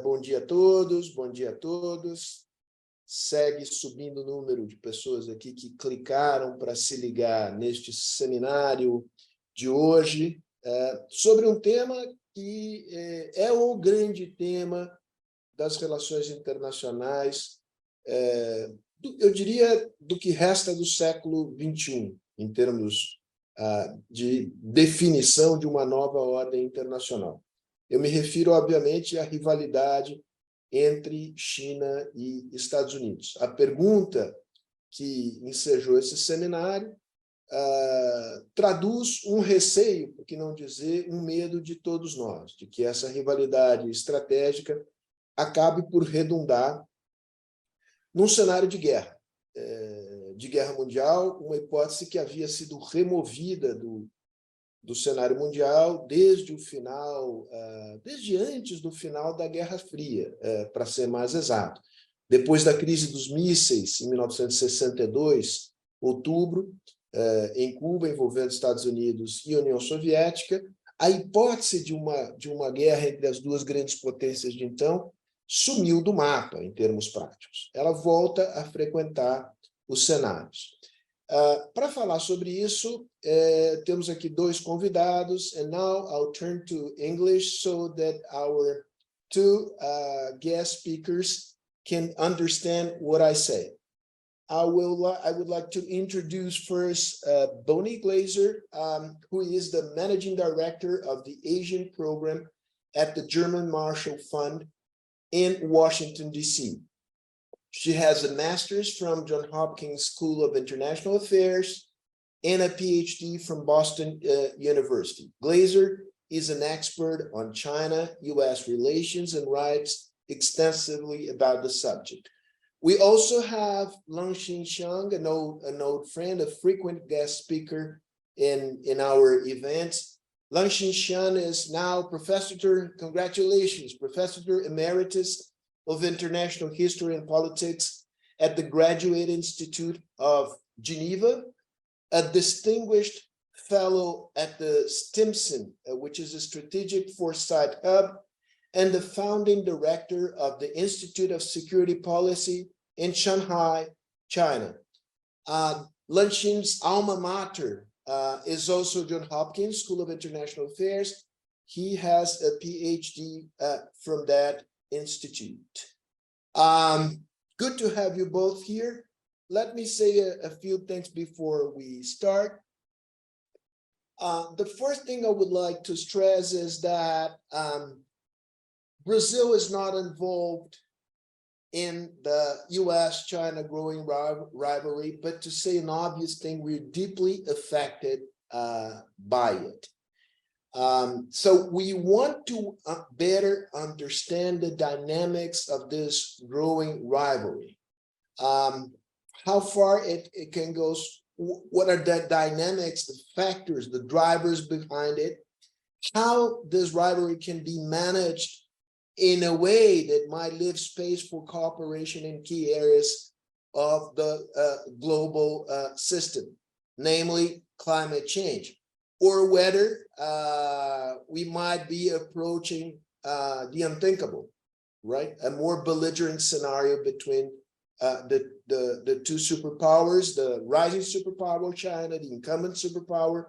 Bom dia a todos, bom dia a todos. Segue subindo o número de pessoas aqui que clicaram para se ligar neste seminário de hoje, sobre um tema que é o grande tema das relações internacionais, eu diria, do que resta do século XXI, em termos de definição de uma nova ordem internacional. Eu me refiro, obviamente, à rivalidade entre China e Estados Unidos. A pergunta que ensejou esse seminário traduz um receio, por que não dizer um medo de todos nós, de que essa rivalidade estratégica acabe por redundar num cenário de guerra mundial, uma hipótese que havia sido removida do cenário mundial desde o final, desde antes do final da Guerra Fria, para ser mais exato. Depois da crise dos mísseis, em 1962, outubro, em Cuba, envolvendo Estados Unidos e União Soviética, a hipótese de uma guerra entre as duas grandes potências de então sumiu do mapa, em termos práticos. Ela volta a frequentar os cenários. Para falar sobre isso, temos aqui dois convidados, and now I'll turn to English so that our two guest speakers can understand what I say. I would like to introduce first Bonnie Glaser, who is the Managing Director of the Asian Program at the German Marshall Fund in Washington, D.C. She has a master's from Johns Hopkins School of International Affairs and a PhD from Boston University. Glaser is an expert on China-U.S. relations and writes extensively about the subject. We also have Langxin Xiang, an old friend, a frequent guest speaker in our events. Langxin Xiang is now congratulations, Professor Emeritus of International History and Politics at the Graduate Institute of Geneva, a distinguished fellow at the Stimson, which is a strategic foresight hub, and the founding director of the Institute of Security Policy in Shanghai, China. Langxin's alma mater is also Johns Hopkins School of International Affairs. He has a PhD from that institute. Good to have you both here. Let me say a few things before we start. The first thing I would like to stress is that Brazil is not involved in the US-China growing rivalry, but to say an obvious thing, we're deeply affected by it. So we want to better understand the dynamics of this growing rivalry. How far it can go, what are the dynamics, the factors, the drivers behind it, how this rivalry can be managed in a way that might leave space for cooperation in key areas of the global system, namely climate change, or whether we might be approaching the unthinkable, right? A more belligerent scenario between the two superpowers, the rising superpower China, the incumbent superpower,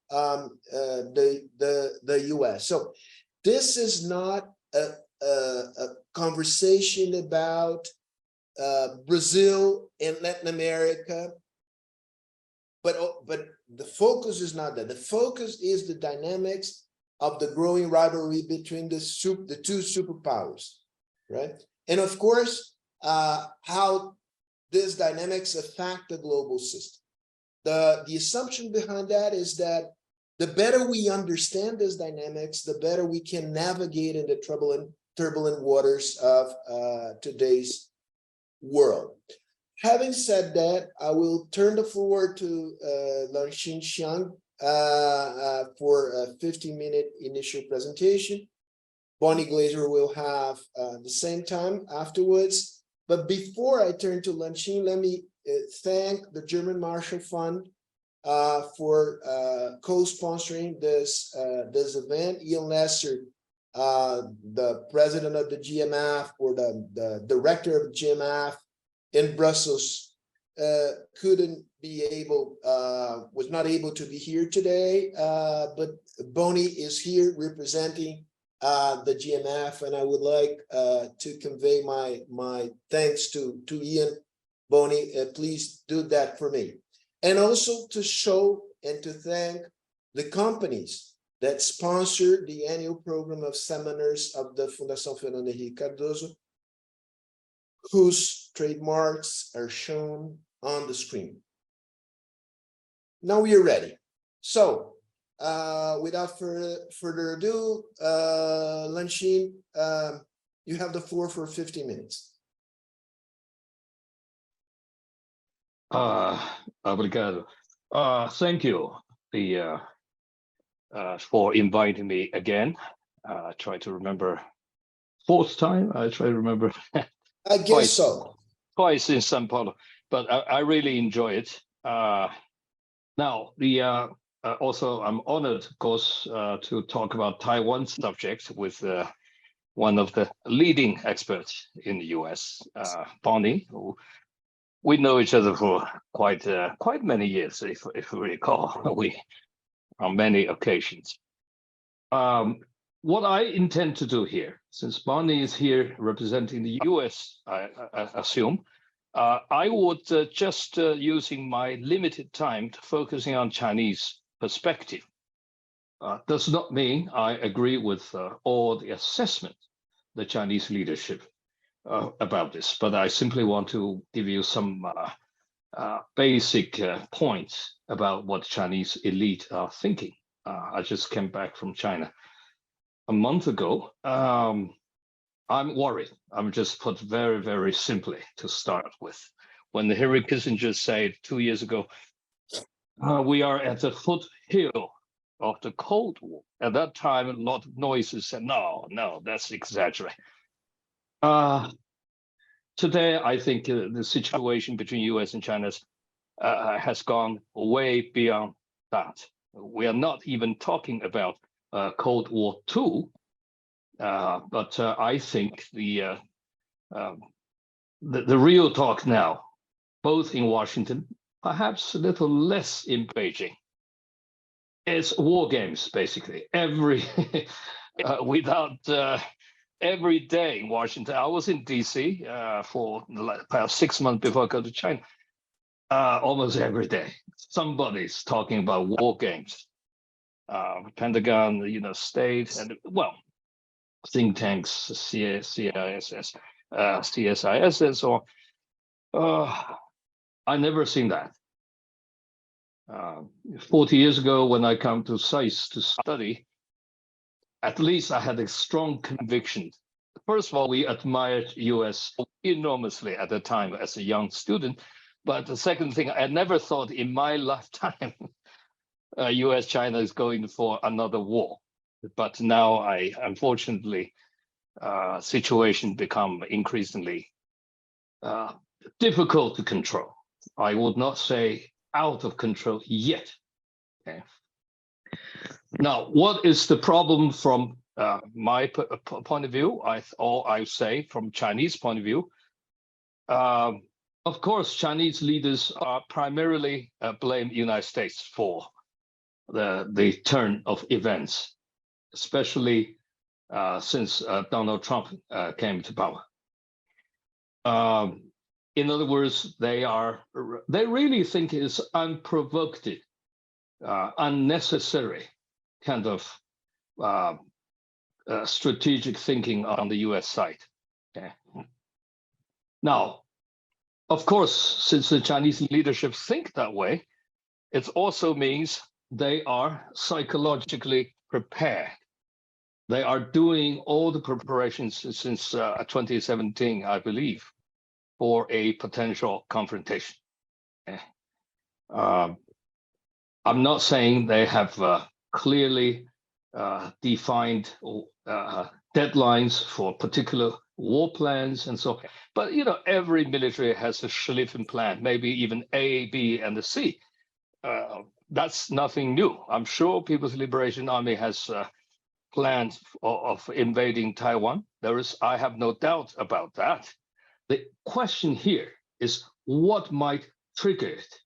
the US. So this is not a conversation about Brazil and Latin America, but the focus is not that. The focus is the dynamics of the growing rivalry between the two superpowers, right? And of course, how these dynamics affect the global system. The assumption behind that is that the better we understand these dynamics, the better we can navigate in the turbulent waters of today's world. Having said that, I will turn the floor to Langxin Xiang for a 15-minute initial presentation. Bonnie Glaser will have the same time afterwards. But before I turn to Langxin, let me thank the German Marshall Fund for co-sponsoring this event. Ian Lesser the president of the GMF or the director of GMF in Brussels was not able to be here today, but Boni is here representing the GMF, and I would like to convey my thanks to Ian. Boni, please do that for me. And also to show and to thank the companies that sponsor the annual program of seminars of the Fundação Fernando Henrique Cardoso, whose trademarks are shown on the screen. Now we are ready. So, without further ado, Lanshin, you have the floor for 50 minutes. Obrigado. Thank you for inviting me again. Try to remember, fourth time, I try to remember. I guess twice, so. Twice in São Paulo, but I really enjoy it. Now, also I'm honored, of course, to talk about Taiwan subjects with one of the leading experts in the US, Bonnie, who we know each other for quite many years, if we recall, on many occasions. What I intend to do here, since Bonnie is here representing the US, I assume, I would just using my limited time to focusing on Chinese perspective. Does not mean I agree with all the assessment the Chinese leadership about this, but I simply want to give you some basic points about what Chinese elite are thinking. I just came back from China a month ago. I'm worried. I'm just put very, very simply to start with. When Henry Kissinger said 2 years ago, we are at the foothill of the Cold War. At that time, a lot of noises said, no, that's exaggerated. Today, I think the situation between US and China has gone way beyond that. We are not even talking about Cold War II, but I think the real talk now, both in Washington, perhaps a little less in Beijing, is war games, basically. Every day in Washington, I was in DC for the past 6 months before I go to China. Almost every day, somebody's talking about war games. Pentagon, state, and think tanks, CSIS, and so on. I never seen that. 40 years ago, when I come to SAIS to study, at least I had a strong conviction. First of all, we admired US enormously at the time as a young student. But the second thing, I never thought in my lifetime US-China is going for another war. But now, unfortunately, situation become increasingly difficult to control. I would not say out of control yet. Okay. Now, what is the problem from my point of view, or I say from Chinese point of view? Of course, Chinese leaders are primarily blame United States for the turn of events, especially since Donald Trump came to power. In other words, they really think it's unprovoked, unnecessary kind of strategic thinking on the US side. Okay. Now, of course, since the Chinese leadership think that way, it also means they are psychologically prepared. They are doing all the preparations since 2017, I believe, for a potential confrontation. Okay. I'm not saying they have clearly defined deadlines for particular war plans and so on. But every military has a Schlieffen plan, maybe even A, B, and the C. That's nothing new. I'm sure People's Liberation Army has plans of invading Taiwan. I have no doubt about that. The question here is what might trigger it.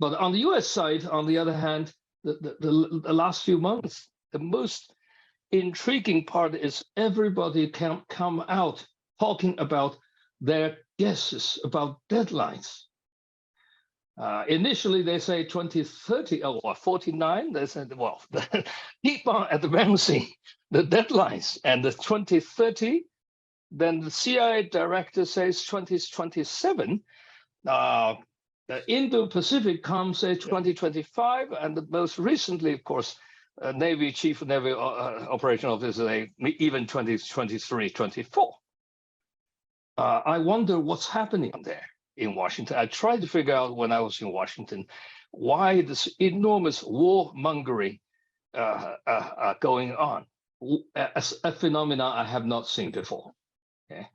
But on the US side, on the other hand, the last few months, the most intriguing part is everybody can come out talking about their guesses about deadlines. Initially, they say 2030 or 49. They said, well, keep on advancing the deadlines. And the 2030, then the CIA director says 2027. The Indo-Pacific comes say 2025, and the most recently, of course, Navy Chief of Navy Operation Officer, even 2023, 24. I wonder what's happening there in Washington. I tried to figure out when I was in Washington why this enormous warmongering going on, as a phenomenon I have not seen before. Okay?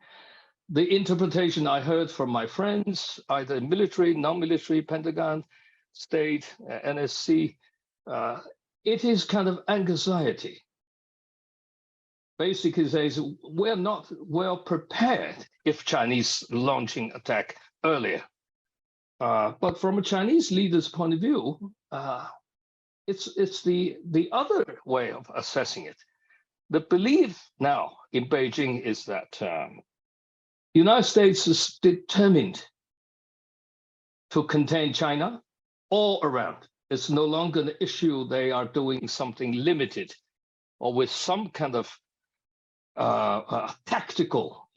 The interpretation I heard from my friends, either military, non-military, Pentagon, state, NSC, it is kind of anxiety. Basically says we're not well prepared if Chinese launching attack earlier. But from a Chinese leader's point of view, it's the other way of assessing it. The belief now in Beijing is that the United States is determined to contain China all around. It's no longer an issue they are doing something limited or with some kind of tactical,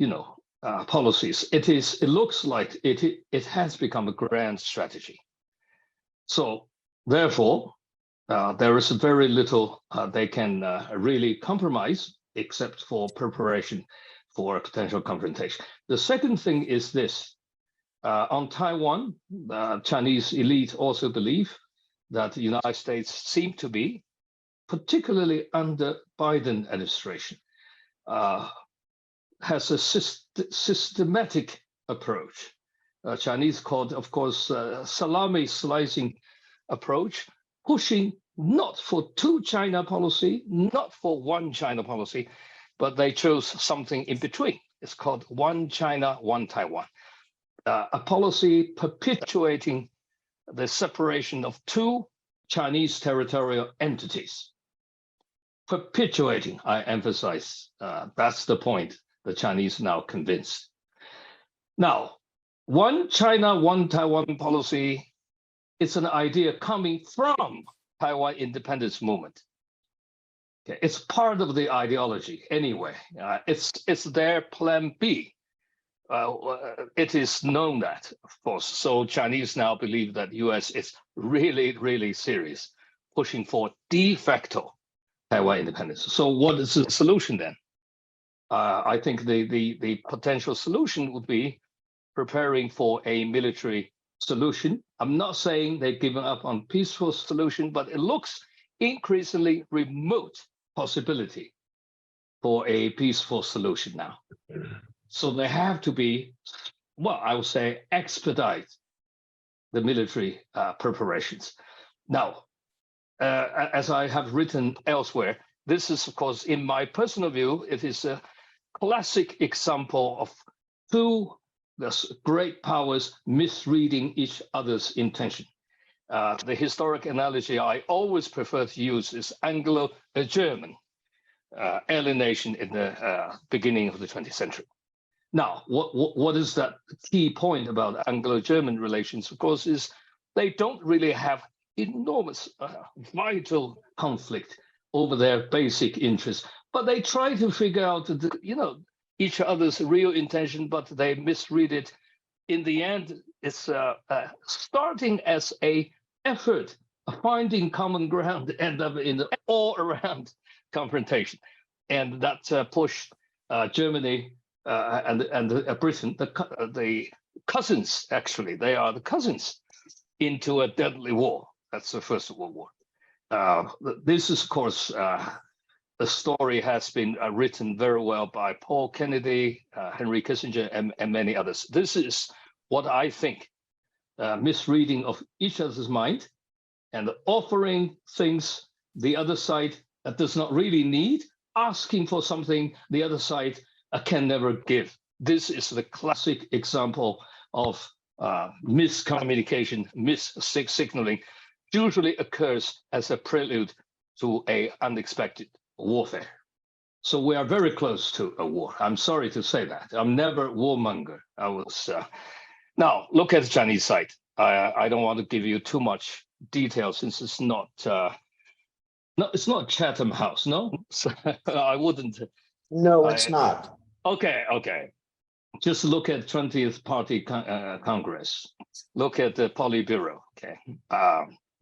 policies. It looks like it has become a grand strategy. So therefore, there is very little they can really compromise except for preparation for a potential confrontation. The second thing is this. On Taiwan, the Chinese elite also believe that the United States seem to be, particularly under Biden administration, has a systematic approach. Chinese called, of course, salami slicing approach, pushing not for two China policy, not for one China policy, but they chose something in between. It's called one China, one Taiwan. A policy perpetuating the separation of two Chinese territorial entities. Perpetuating, I emphasize, that's the point the Chinese now convinced. Now, one China, one Taiwan policy, it's an idea coming from Taiwan independence movement. Okay, it's part of the ideology anyway. It's their plan B. It is known that, of course. So Chinese now believe that US is really, really serious, pushing for de facto Taiwan independence. So what is the solution then? I think the potential solution would be preparing for a military solution. I'm not saying they've given up on peaceful solution, but it looks increasingly remote possibility for a peaceful solution now. So they have to be, well, I would say expedite the military preparations. Now, as I have written elsewhere, this is, of course, in my personal view, it is a classic example of two great powers misreading each other's intention. The historic analogy I always prefer to use is Anglo-German alienation in the beginning of the 20th century. Now, what is that key point about Anglo-German relations, of course, is they don't really have enormous vital conflict over their basic interests, but they try to figure out, each other's real intention, but they misread it. In the end, it's starting as a effort of finding common ground, end up in the all-around confrontation, and that pushed Germany and Britain, the cousins, actually, they are the cousins, into a deadly war. That's the First World War. This is, of course, the story has been written very well by Paul Kennedy, Henry Kissinger, and many others. This is what I think, misreading of each other's mind and offering things the other side that does not really need, asking for something the other side can never give. This is the classic example of miscommunication, mis-signaling, usually occurs as a prelude to an unexpected warfare. So we are very close to a war. I'm sorry to say that. I'm never a warmonger. I was. Now, look at the Chinese side. I don't want to give you too much detail since it's not. No, it's not Chatham House. No, so I wouldn't. No, it's not. Okay. Just look at 20th Party Congress. Look at the Politburo. Okay,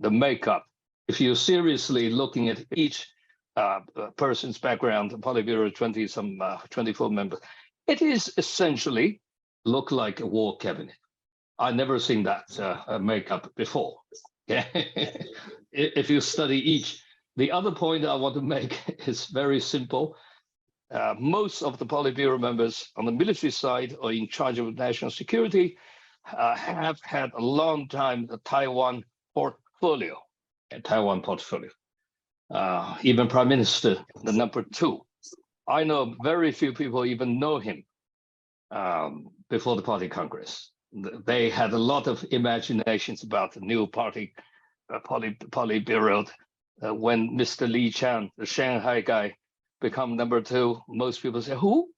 the makeup. If you're seriously looking at each person's background, the Politburo 24 members, it is essentially look like a war cabinet. I've never seen that makeup before. Okay, if you study each. The other point I want to make is very simple. Most of the Politburo members on the military side or in charge of national security have had a long time the Taiwan portfolio. Even Prime Minister, the number 2. I know very few people even know him before the Party Congress. They had a lot of imaginations about the new party Politburo. When Mr. Li Chan, the Shanghai guy, become number 2, most people say, who?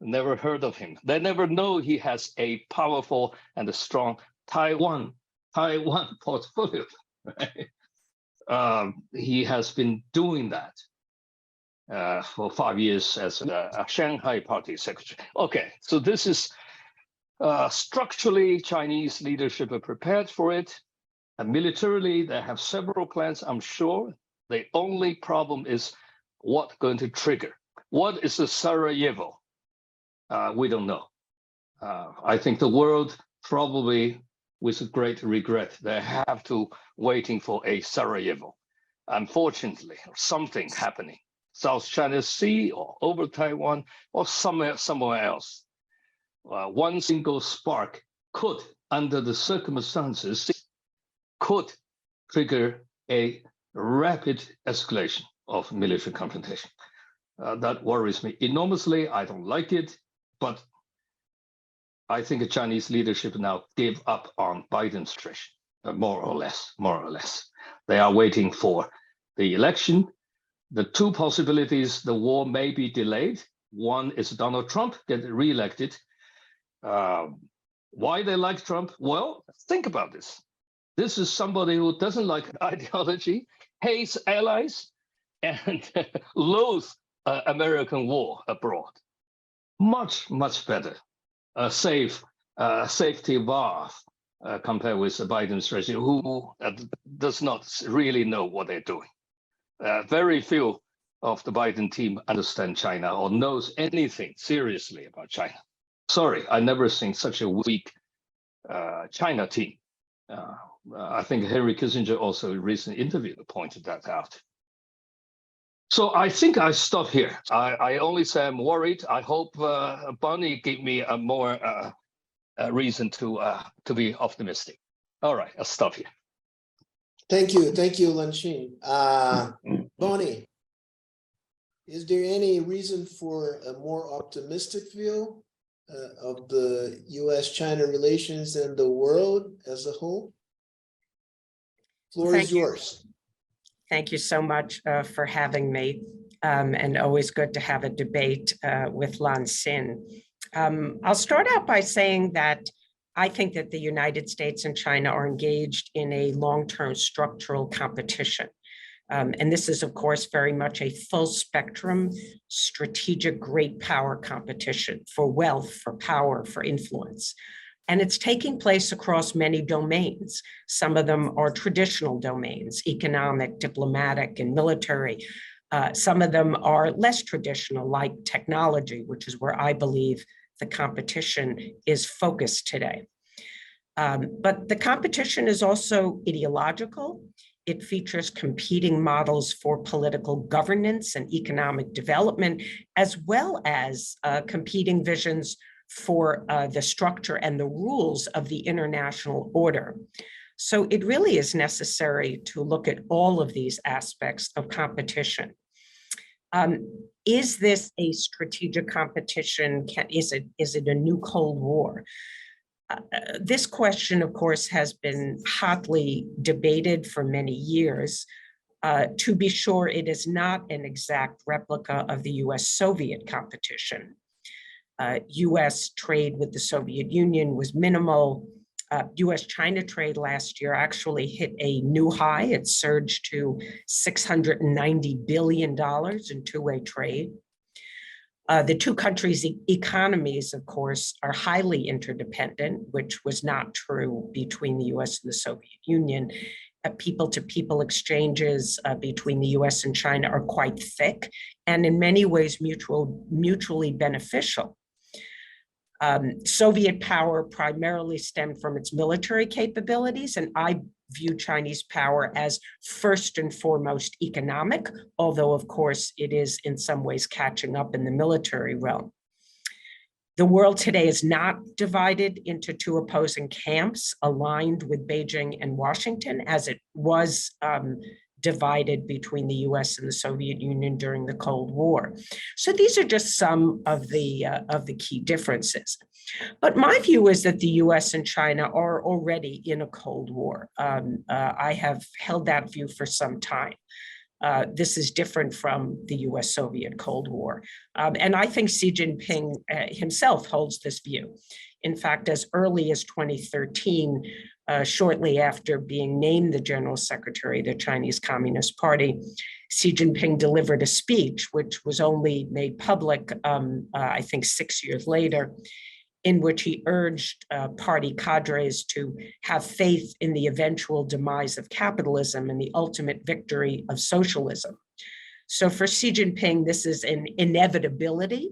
Never heard of him. They never know he has a powerful and a strong Taiwan portfolio. Right? He has been doing that for 5 years as a Shanghai party secretary. Okay, so this is structurally Chinese leadership are prepared for it. And militarily, they have several plans, I'm sure. The only problem is what going to trigger. What is the Sarajevo? We don't know. I think the world probably, with great regret, they have to waiting for a Sarajevo. Unfortunately, something happening. South China Sea or over Taiwan or somewhere else. One single spark could, under the circumstances, could trigger a rapid escalation of military confrontation. That worries me enormously. I don't like it, but I think the Chinese leadership now gave up on Biden's stretch, more or less. They are waiting for the election. The 2 possibilities, the war may be delayed. One is Donald Trump get reelected. Why they like Trump? Well, think about this. This is somebody who doesn't like ideology, hates allies, and loathes American war abroad. Much better. Safety valve compared with the Biden strategy, who does not really know what they're doing. Very few of the Biden team understand China or knows anything seriously about China. Sorry, I never seen such a weak China team. I think Henry Kissinger also recent interview pointed that out. So I think I stop here. I only say I'm worried. I hope Bonnie gave me a more reason to be optimistic. All right, I'll stop here. Thank you, Lanxin. Bonnie, is there any reason for a more optimistic view of the U.S.-China relations and the world as a whole? Floor is yours. Thank you so much for having me, and always good to have a debate with Lanxin. I'll start out by saying that I think that the United States and China are engaged in a long-term structural competition. And this is, of course, very much a full spectrum strategic great power competition for wealth, for power, for influence. And it's taking place across many domains. Some of them are traditional domains, economic, diplomatic, and military. Some of them are less traditional, like technology, which is where I believe the competition is focused today. But the competition is also ideological. It features competing models for political governance and economic development, as well as competing visions for the structure and the rules of the international order. So it really is necessary to look at all of these aspects of competition. Is this a strategic competition? Is it a new Cold War? This question, of course, has been hotly debated for many years. To be sure, it is not an exact replica of the US-Soviet competition. US trade with the Soviet Union was minimal. US-China trade last year actually hit a new high. It surged to $690 billion in two-way trade. The two countries' economies, of course, are highly interdependent, which was not true between the US and the Soviet Union. People-to-people exchanges between the US and China are quite thick and in many ways mutually beneficial. Soviet power primarily stemmed from its military capabilities, and I view Chinese power as first and foremost economic, although of course it is in some ways catching up in the military realm. The world today is not divided into two opposing camps aligned with Beijing and Washington, as it was divided between the US and the Soviet Union during the Cold War. So these are just some of the key differences. But my view is that the US and China are already in a Cold War. I have held that view for some time. This is different from the US-Soviet Cold War. And I think Xi Jinping himself holds this view. In fact, as early as 2013, shortly after being named the General Secretary of the Chinese Communist Party, Xi Jinping delivered a speech, which was only made public, I think 6 years later, in which he urged party cadres to have faith in the eventual demise of capitalism and the ultimate victory of socialism. So for Xi Jinping, this is an inevitability.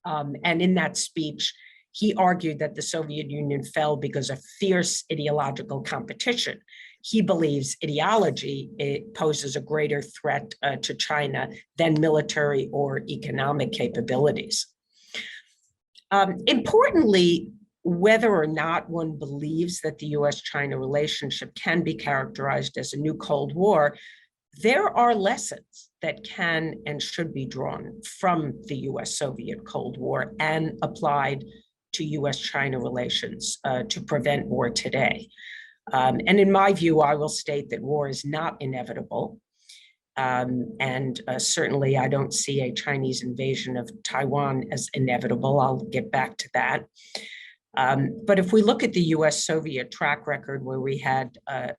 And in that speech, he argued that the Soviet Union fell because of fierce ideological competition. He believes ideology poses a greater threat to China than military or economic capabilities. Importantly, whether or not one believes that the US-China relationship can be characterized as a new Cold War, there are lessons that can and should be drawn from the US-Soviet Cold War and applied to US-China relations to prevent war today. And in my view, I will state that war is not inevitable. Certainly I don't see a Chinese invasion of Taiwan as inevitable. I'll get back to that. But if we look at the US-Soviet track record where we had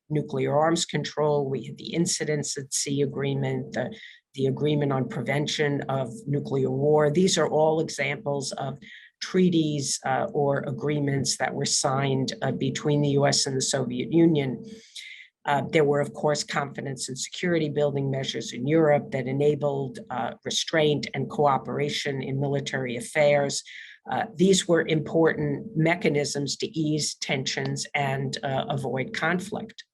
nuclear arms control, we had the Incidents at Sea Agreement, the Agreement on Prevention of Nuclear War, these are all examples of treaties or agreements that were signed between the US and the Soviet Union. There were, of course, confidence and security building measures in Europe that enabled restraint and cooperation in military affairs. These were important mechanisms to ease tensions and avoid conflict.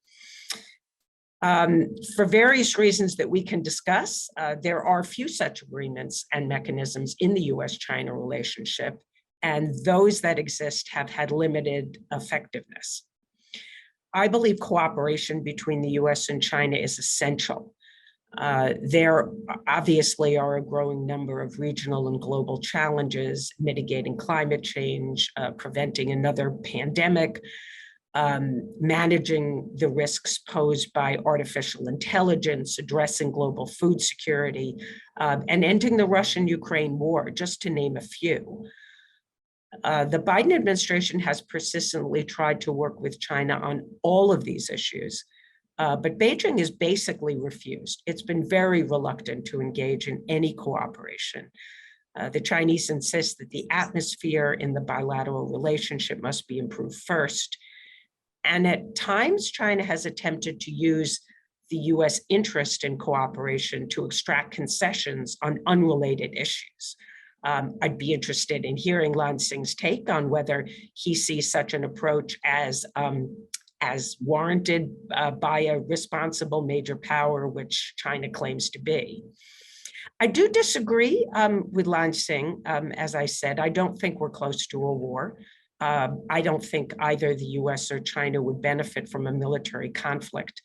For various reasons that we can discuss, there are few such agreements and mechanisms in the US-China relationship, and those that exist have had limited effectiveness. I believe cooperation between the US and China is essential. There obviously are a growing number of regional and global challenges, mitigating climate change, preventing another pandemic, managing the risks posed by artificial intelligence, addressing global food security, and ending the Russian-Ukraine war, just to name a few. The Biden administration has persistently tried to work with China on all of these issues, but Beijing has basically refused. It's been very reluctant to engage in any cooperation. The Chinese insist that the atmosphere in the bilateral relationship must be improved first. And at times, China has attempted to use the US interest in cooperation to extract concessions on unrelated issues. I'd be interested in hearing Lansing's take on whether he sees such an approach as warranted by a responsible major power, which China claims to be. I do disagree with Lansing. As I said, I don't think we're close to a war. I don't think either the US or China would benefit from a military conflict.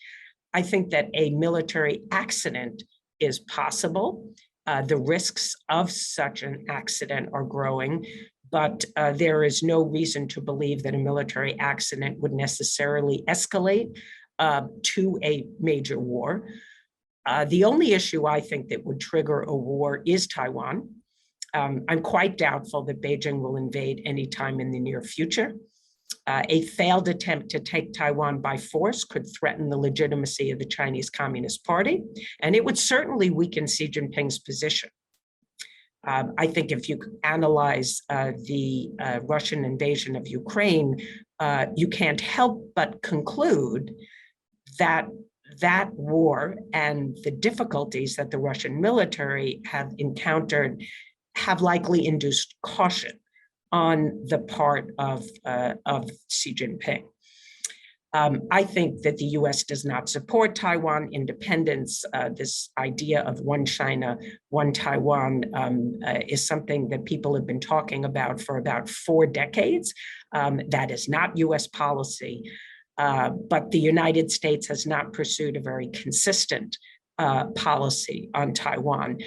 I think that a military accident is possible. The risks of such an accident are growing, but there is no reason to believe that a military accident would necessarily escalate to a major war. The only issue I think that would trigger a war is Taiwan. I'm quite doubtful that Beijing will invade anytime in the near future. A failed attempt to take Taiwan by force could threaten the legitimacy of the Chinese Communist Party, and it would certainly weaken Xi Jinping's position. I think if you analyze the Russian invasion of Ukraine, you can't help but conclude that that war and the difficulties that the Russian military have encountered have likely induced caution on the part of Xi Jinping. I think that the US does not support Taiwan independence. This idea of one China, one Taiwan is something that people have been talking about for about 4 decades. That is not US policy, but the United States has not pursued a very consistent policy on Taiwan.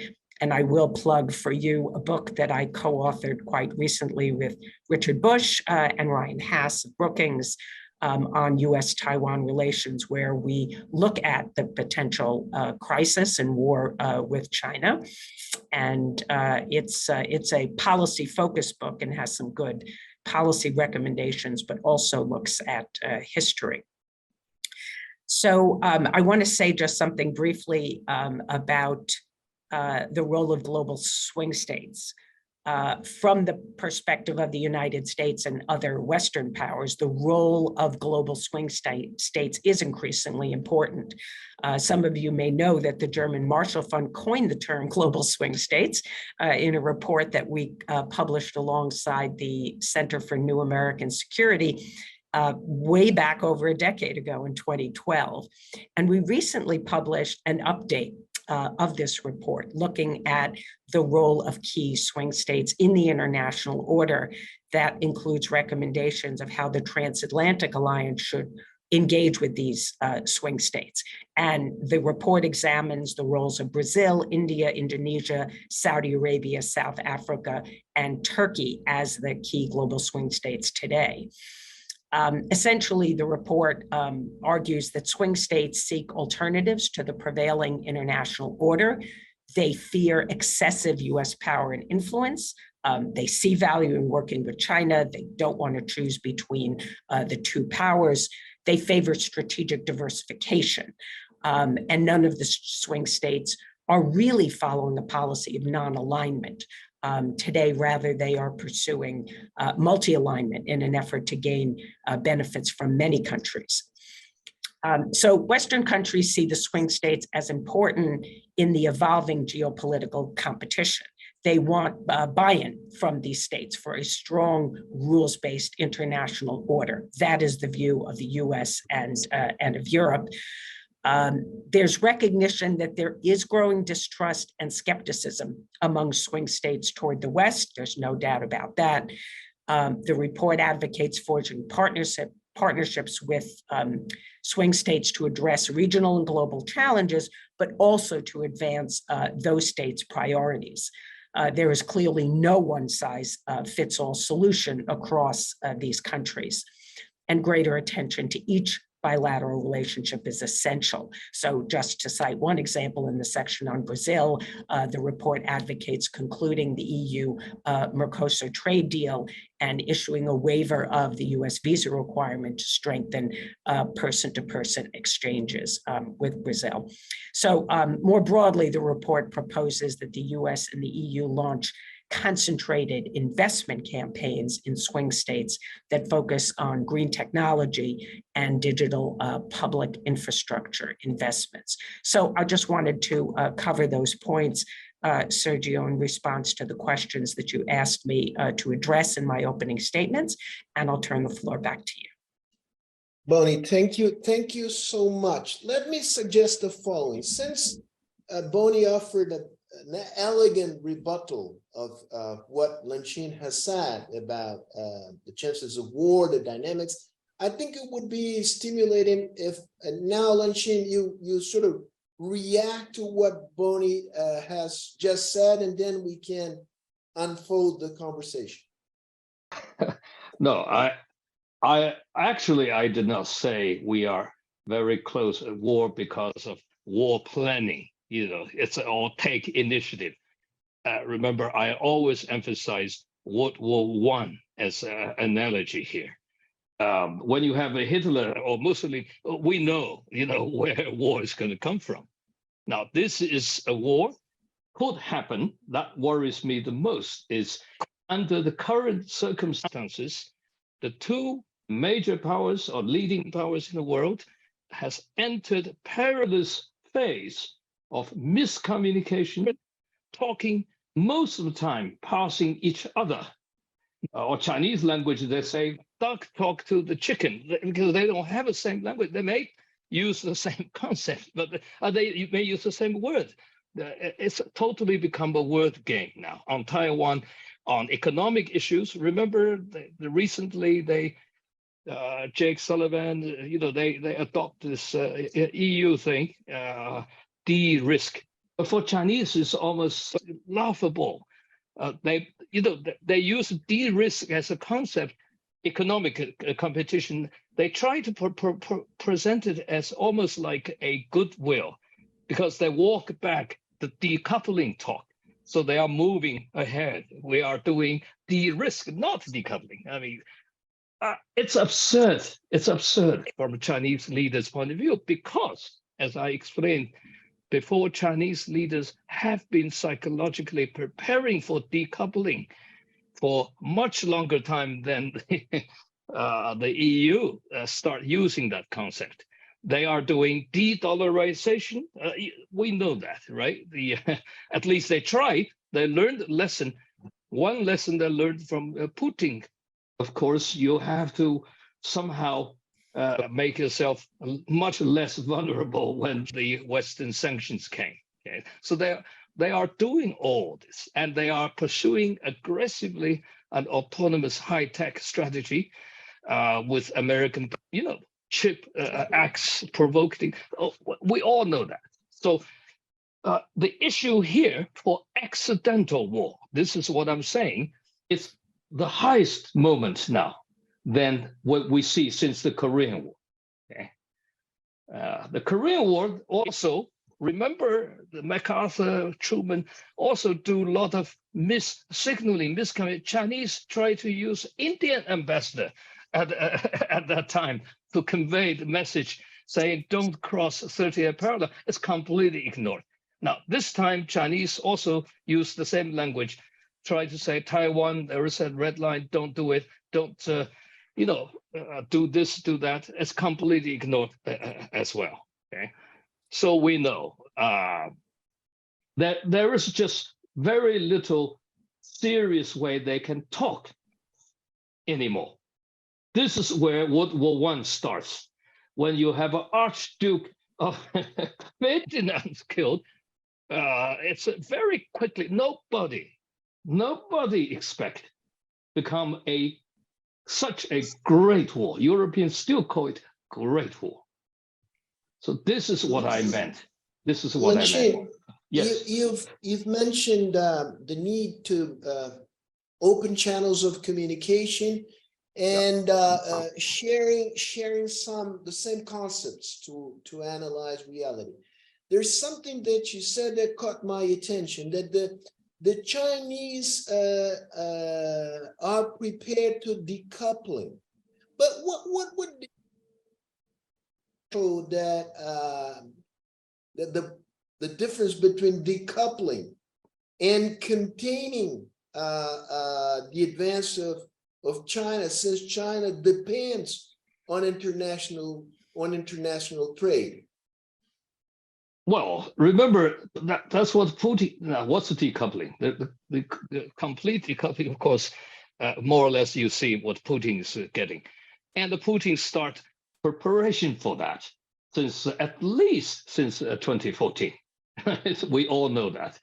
And I will plug for you a book that I co-authored quite recently with Richard Bush and Ryan Hass of Brookings on US-Taiwan relations, where we look at the potential crisis and war with China. And it's a policy-focused book and has some good policy recommendations, but also looks at history. So I want to say just something briefly about the role of global swing states. From the perspective of the United States and other Western powers, the role of global swing states is increasingly important. Some of you may know that the German Marshall Fund coined the term global swing states in a report that we published alongside the Center for New American Security way back over a decade ago in 2012. And we recently published an update of this report, looking at the role of key swing states in the international order. That includes recommendations of how the transatlantic alliance should engage with these swing states. And the report examines the roles of Brazil, India, Indonesia, Saudi Arabia, South Africa, and Turkey as the key global swing states today. Essentially, the report argues that swing states seek alternatives to the prevailing international order. They fear excessive US power and influence. They see value in working with China. They don't want to choose between the two powers. They favor strategic diversification. And none of the swing states are really following a policy of non-alignment. Today, rather, they are pursuing multi-alignment in an effort to gain benefits from many countries. So Western countries see the swing states as important in the evolving geopolitical competition. They want buy-in from these states for a strong rules-based international order. That is the view of the US and of Europe. There's recognition that there is growing distrust and skepticism among swing states toward the West. There's no doubt about that. The report advocates forging partnerships with swing states to address regional and global challenges, but also to advance those states' priorities. There is clearly no one-size-fits-all solution across these countries, and greater attention to each bilateral relationship is essential. So just to cite one example in the section on Brazil, the report advocates concluding the EU-Mercosur trade deal and issuing a waiver of the US visa requirement to strengthen person-to-person exchanges with Brazil. So more broadly, the report proposes that the US and the EU launch concentrated investment campaigns in swing states that focus on green technology and digital public infrastructure investments. So I just wanted to cover those points, Sergio, in response to the questions that you asked me to address in my opening statements, and I'll turn the floor back to you. Bonnie, thank you. Thank you so much. Let me suggest the following. Since Bonnie offered elegant rebuttal of what Lanqin has said about the chances of war, the dynamics. I think it would be stimulating if now, Lanqin, you sort of react to what Bonnie has just said, and then we can unfold the conversation. No, I actually did not say we are very close at war because of war planning. You know, it's all take initiative. Remember, I always emphasize World War I as an analogy here. When you have a Hitler or Mussolini, we know, you know, where war is going to come from. Now, this is a war, could happen. That worries me the most is under the current circumstances, the two major powers or leading powers in the world has entered perilous phase of miscommunication, talking most of the time, passing each other. Or Chinese language, they say, duck talk to the chicken, because they don't have the same language. They may use the same concept, but they may use the same word. It's totally become a word game now. On Taiwan, on economic issues, remember recently Jake Sullivan, you know, they adopt this EU thing, de-risk. But for Chinese, it's almost laughable. They use de-risk as a concept, economic competition. They try to present it as almost like a goodwill, because they walk back the decoupling talk. So they are moving ahead. We are doing de-risk, not decoupling. I mean, it's absurd. It's absurd from a Chinese leader's point of view, because, as I explained before, Chinese leaders have been psychologically preparing for decoupling for much longer time than the EU start using that concept. They are doing de-dollarization. We know that, right? At least they tried. They learned a lesson. One lesson they learned from Putin. Of course, you have to somehow make yourself much less vulnerable when the Western sanctions came. Okay? So they are doing all this, and they are pursuing aggressively an autonomous high-tech strategy with American, you know, chip acts provoking. Oh, we all know that. So the issue here for accidental war, this is what I'm saying, is the highest moment now than what we see since the Korean War. Okay? The Korean War also, remember the MacArthur, Truman also do a lot of signaling, miscommunication. Chinese try to use Indian ambassador at that time to convey the message saying don't cross 30th parallel. It's completely ignored. Now, this time Chinese also use the same language, try to say Taiwan, there is a red line, don't do it, don't do this, do that. It's completely ignored as well. Okay, so we know that there is just very little serious way they can talk anymore. This is where World War I starts. When you have an Archduke of Ferdinand killed, it's very quickly, nobody expect become such a great war. Europeans still call it great war. So this is what I meant. This is what I meant. Yes. You've mentioned the need to open channels of communication and sharing the same concepts to analyze reality. There's something that you said that caught my attention, that the Chinese are prepared to decoupling. But what would be that the difference between decoupling and containing the advance of China, since China depends on international trade? Well, remember that's what Putin. Now, what's the decoupling? The complete decoupling, of course, more or less you see what Putin is getting, and the Putin start preparation for that since at least since 2014. We all know that.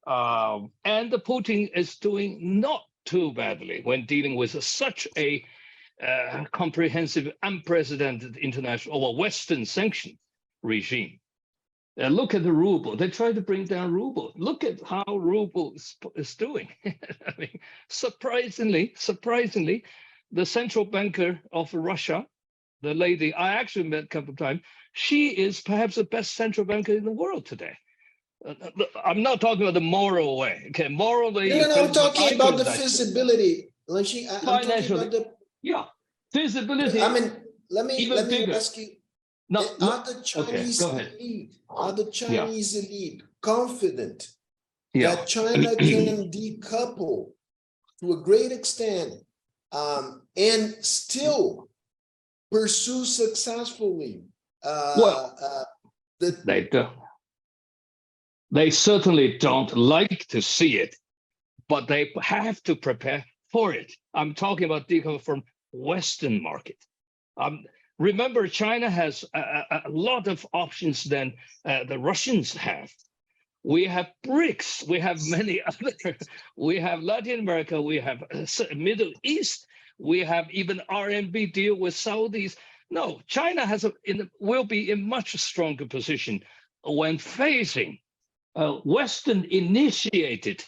And the Putin is doing not too badly when dealing with such a comprehensive, unprecedented international or Western sanction regime. Look at the ruble. They try to bring down ruble. Look at how ruble is doing. I mean, surprisingly, the central banker of Russia, the lady I actually met a couple of times, she is perhaps the best central banker in the world today. I'm not talking about the moral way. Okay, morally. No, I'm talking about the feasibility. I'm talking about the feasibility. I mean, let me ask you. No, are the Chinese elite? Are the Chinese elite confident that China can decouple to a great extent and still pursue successfully? They don't. They certainly don't like to see it, but they have to prepare for it. I'm talking about decouple from Western market. Remember, China has a lot of options than the Russians have. We have BRICS, we have many other, we have Latin America, we have Middle East, we have even RMB deal with Saudis. No, China will be in much stronger position when facing Western initiated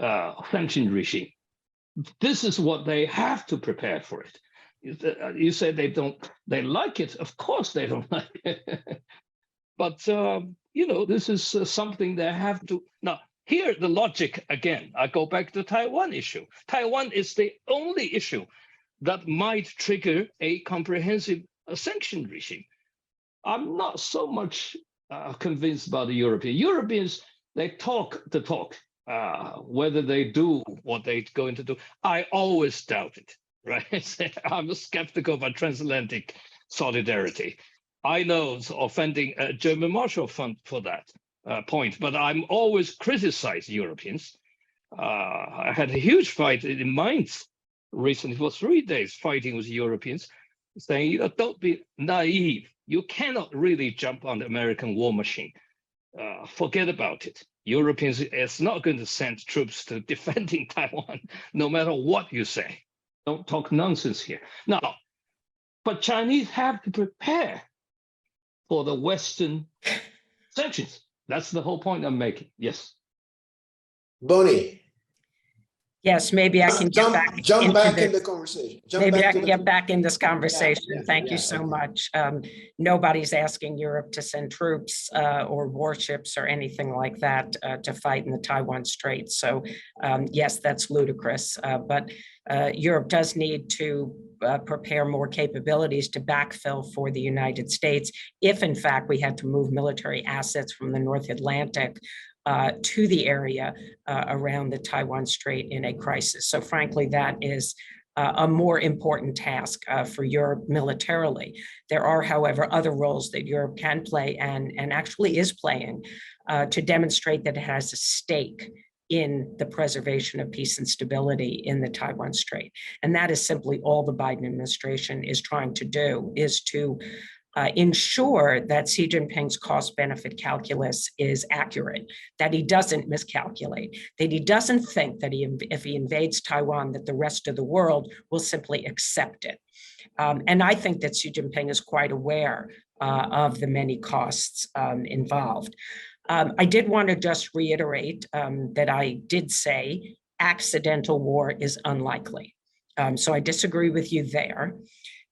sanction regime. This is what they have to prepare for it. You say they like it. Of course they don't like it. But, this is something they have to. Now, here the logic, again, I go back to the Taiwan issue. Taiwan is the only issue that might trigger a comprehensive sanction regime. I'm not so much convinced about the Europeans, they talk the talk. Whether they do what they're going to do, I always doubt it. Right? I'm skeptical about transatlantic solidarity. I know it's offending German Marshall Fund for that point, but I'm always criticize Europeans. I had a huge fight in Mainz recently for 3 days fighting with Europeans, saying, don't be naive. You cannot really jump on the American war machine. Forget about it. Europeans is not going to send troops to defending Taiwan, no matter what you say. Don't talk nonsense here. Now, but Chinese have to prepare for the Western sanctions. That's the whole point I'm making. Yes. Bonnie. Yes, maybe I can jump back in the conversation. Maybe I can get back in this conversation. Thank you so much. Nobody's asking Europe to send troops or warships or anything like that to fight in the Taiwan Strait. So yes, that's ludicrous. But Europe does need to prepare more capabilities to backfill for the United States if, in fact, we had to move military assets from the North Atlantic to the area around the Taiwan Strait in a crisis. So frankly, that is a more important task for Europe militarily. There are, however, other roles that Europe can play and actually is playing to demonstrate that it has a stake in the preservation of peace and stability in the Taiwan Strait. And that is simply all the Biden administration is trying to do, is to ensure that Xi Jinping's cost-benefit calculus is accurate, that he doesn't miscalculate, that he doesn't think that if he invades Taiwan, that the rest of the world will simply accept it. And I think that Xi Jinping is quite aware of the many costs involved. I did want to just reiterate that I did say accidental war is unlikely. So I disagree with you there.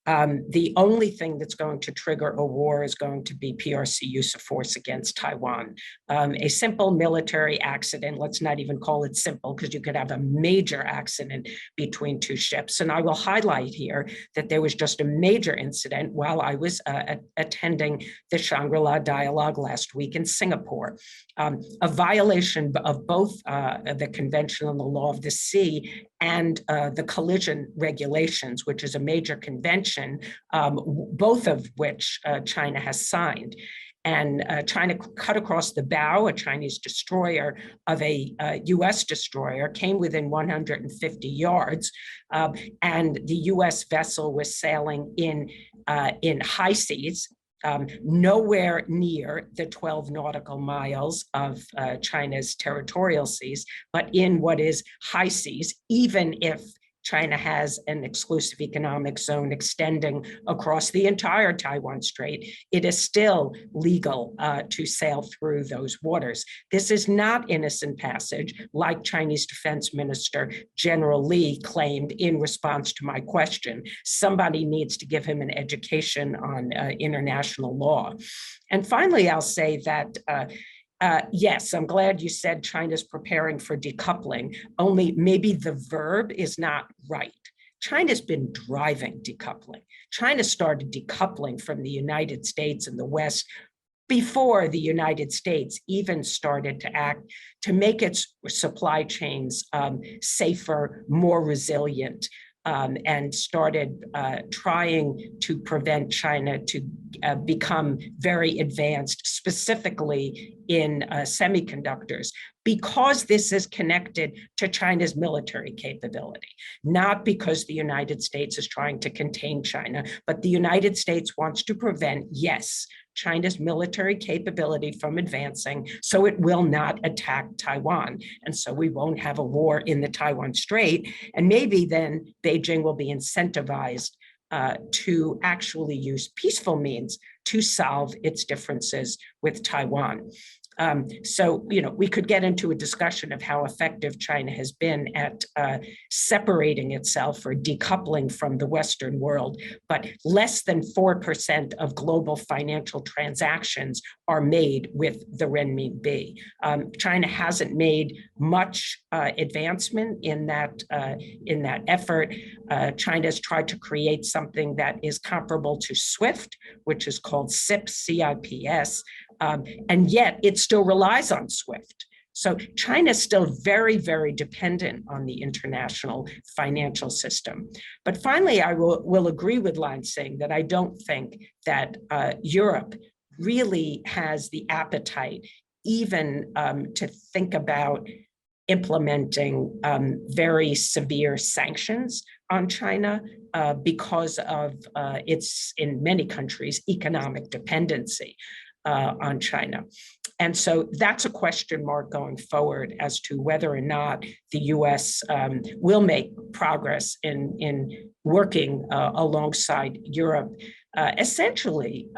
The only thing that's going to trigger a war is going to be PRC use of force against Taiwan. A simple military accident, let's not even call it simple, because you could have a major accident between two ships. And I will highlight here that there was just a major incident while I was attending the Shangri-La Dialogue last week in Singapore. A violation of both the Convention on the Law of the Sea and the collision regulations, which is a major convention, both of which China has signed. And China cut across the bow, a Chinese destroyer of a US destroyer, came within 150 yards, and the US vessel was sailing in high seas, nowhere near the 12 nautical miles of China's territorial seas, but in what is high seas, even if China has an exclusive economic zone extending across the entire Taiwan Strait, it is still legal to sail through those waters. This is not innocent passage, like Chinese Defense Minister General Li claimed in response to my question. Somebody needs to give him an education on international law. And finally, I'll say that yes, I'm glad you said China's preparing for decoupling, only maybe the verb is not right. China's been driving decoupling. China started decoupling from the United States and the West before the United States even started to act to make its supply chains safer, more resilient, and started trying to prevent China to become very advanced, specifically in semiconductors, because this is connected to China's military capability, not because the United States is trying to contain China, but the United States wants to prevent, yes, China's military capability from advancing so it will not attack Taiwan. And so we won't have a war in the Taiwan Strait. And maybe then Beijing will be incentivized to actually use peaceful means to solve its differences with Taiwan. So, you know, we could get into a discussion of how effective China has been at separating itself or decoupling from the Western world, but less than 4% of global financial transactions are made with the renminbi. China hasn't made much advancement in that effort. China's tried to create something that is comparable to SWIFT, which is called CIPS, and yet it still relies on SWIFT. So China is still very, very dependent on the international financial system. But finally, I will agree with Lansing that I don't think that Europe really has the appetite even to think about implementing very severe sanctions on China because of its, in many countries, economic dependency on China. And so that's a question mark going forward as to whether or not the US will make progress in working alongside Europe, essentially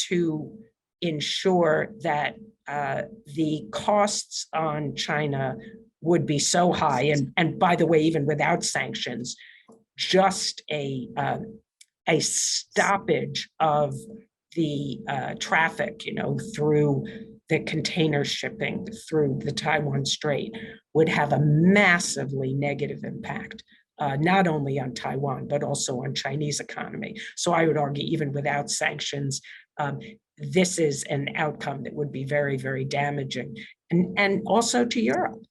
to ensure that the costs on China would be so high, and by the way, even without sanctions, just a stoppage of the traffic, you know, through the container shipping through the Taiwan Strait would have a massively negative impact, not only on Taiwan, but also on Chinese economy. So I would argue even without sanctions, this is an outcome that would be very, very damaging, and also to Europe.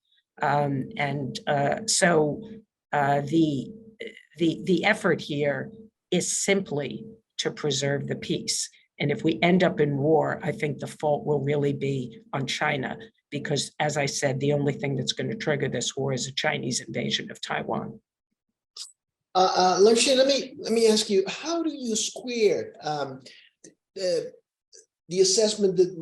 So the effort here is simply to preserve the peace. And if we end up in war, I think the fault will really be on China, because, as I said, the only thing that's going to trigger this war is a Chinese invasion of Taiwan. Lansing, let me ask you, how do you square the assessment that